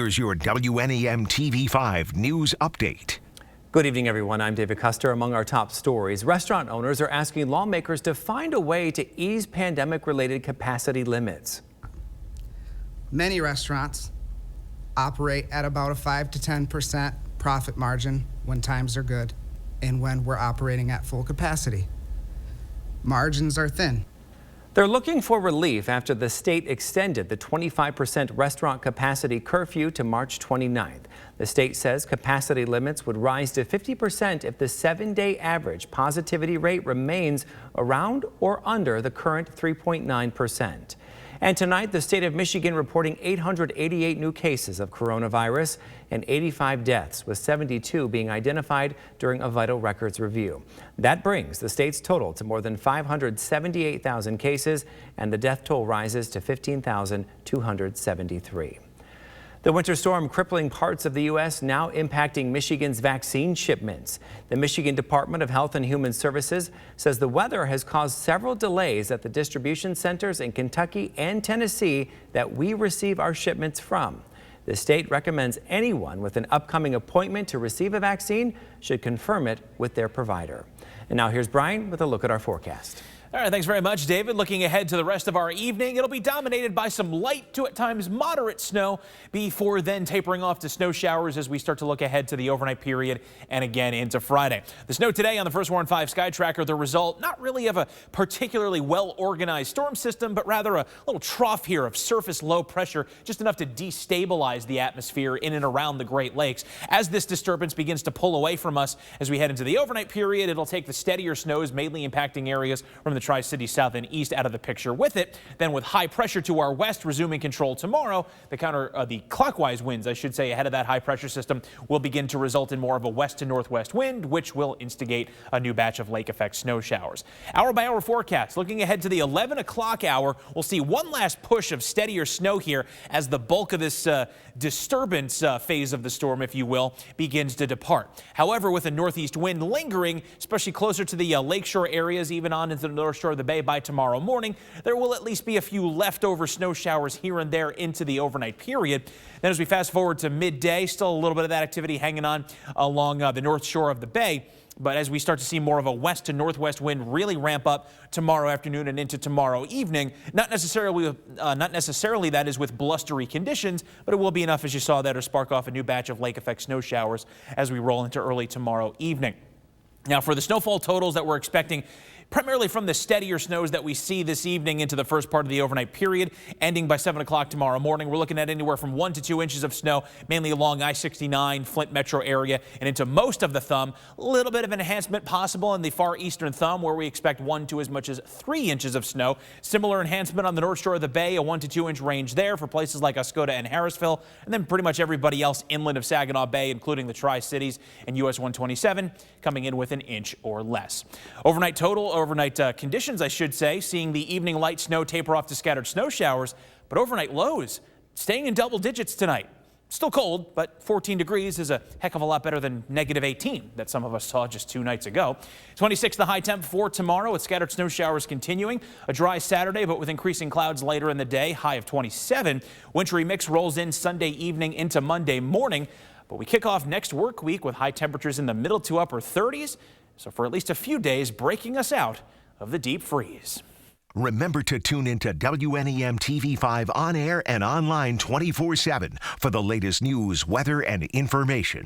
Here's your WNEM TV5 news update. Good evening, everyone. I'm David Custer. Among our top stories, restaurant owners are asking lawmakers to find a way to ease pandemic-related capacity limits. Many restaurants operate at about a 5 to 10% profit margin when times are good and when we're operating at full capacity. Margins are thin. They're looking for relief after the state extended the 25% restaurant capacity curfew to March 29th. The state says capacity limits would rise to 50% if the 7-day average positivity rate remains around or under the current 3.9%. And tonight, the state of Michigan reporting 888 new cases of coronavirus and 85 deaths, with 72 being identified during a vital records review. That brings the state's total to more than 578,000 cases, and the death toll rises to 15,273. The winter storm crippling parts of the U.S. now impacting Michigan's vaccine shipments. The Michigan Department of Health and Human Services says the weather has caused several delays at the distribution centers in Kentucky and Tennessee that we receive our shipments from. The state recommends anyone with an upcoming appointment to receive a vaccine should confirm it with their provider. And now here's Brian with a look at our forecast. All right, thanks very much, David. Looking ahead to the rest of our evening, it'll be dominated by some light to at times moderate snow before then tapering off to snow showers as we start to look ahead to the overnight period and again into Friday. The snow today on the First Warn 5 Sky Tracker, the result not really of a particularly well-organized storm system, but rather a little trough here of surface low pressure, just enough to destabilize the atmosphere in and around the Great Lakes. As this disturbance begins to pull away from us as we head into the overnight period, it'll take the steadier snows mainly impacting areas from the Tri-City south and east out of the picture with it. Then with high pressure to our west resuming control tomorrow, the clockwise winds, I should say, ahead of that high pressure system will begin to result in more of a west to northwest wind, which will instigate a new batch of lake effect snow showers. Hour by hour forecast looking ahead to the 11 o'clock hour. We'll see one last push of steadier snow here as the bulk of this disturbance phase of the storm, if you will, begins to depart. However, with a northeast wind lingering, especially closer to the lakeshore areas, even on into the north shore of the bay by tomorrow morning, there will at least be a few leftover snow showers here and there into the overnight period. Then as we fast forward to midday, still a little bit of that activity hanging on along the north shore of the bay. But as we start to see more of a west to northwest wind really ramp up tomorrow afternoon and into tomorrow evening, not necessarily that is with blustery conditions, but it will be enough, as you saw there, to spark off a new batch of lake effect snow showers as we roll into early tomorrow evening. Now, for the snowfall totals that we're expecting, primarily from the steadier snows that we see this evening into the first part of the overnight period, ending by 7 o'clock tomorrow morning, we're looking at anywhere from 1 to 2 inches of snow, mainly along I-69, Flint metro area, and into most of the thumb. A little bit of enhancement possible in the far eastern thumb, where we expect 1 to as much as 3 inches of snow. Similar enhancement on the north shore of the bay, a 1 to 2 inch range there for places like Oscoda and Harrisville, and then pretty much everybody else inland of Saginaw Bay, including the Tri-Cities and US 127, coming in with an inch or less. Overnight conditions, I should say, seeing the evening light snow taper off to scattered snow showers, but overnight lows staying in double digits tonight. Still cold, but 14 degrees is a heck of a lot better than negative 18 that some of us saw just 2 nights ago. 26 the high temp for tomorrow, with scattered snow showers continuing. A dry Saturday, but with increasing clouds later in the day, high of 27. Wintry mix rolls in Sunday evening into Monday morning, but we kick off next work week with high temperatures in the middle to upper 30s. So for at least a few days, breaking us out of the deep freeze. Remember to tune into WNEM TV5 on air and online 24/7 for the latest news, weather, and information.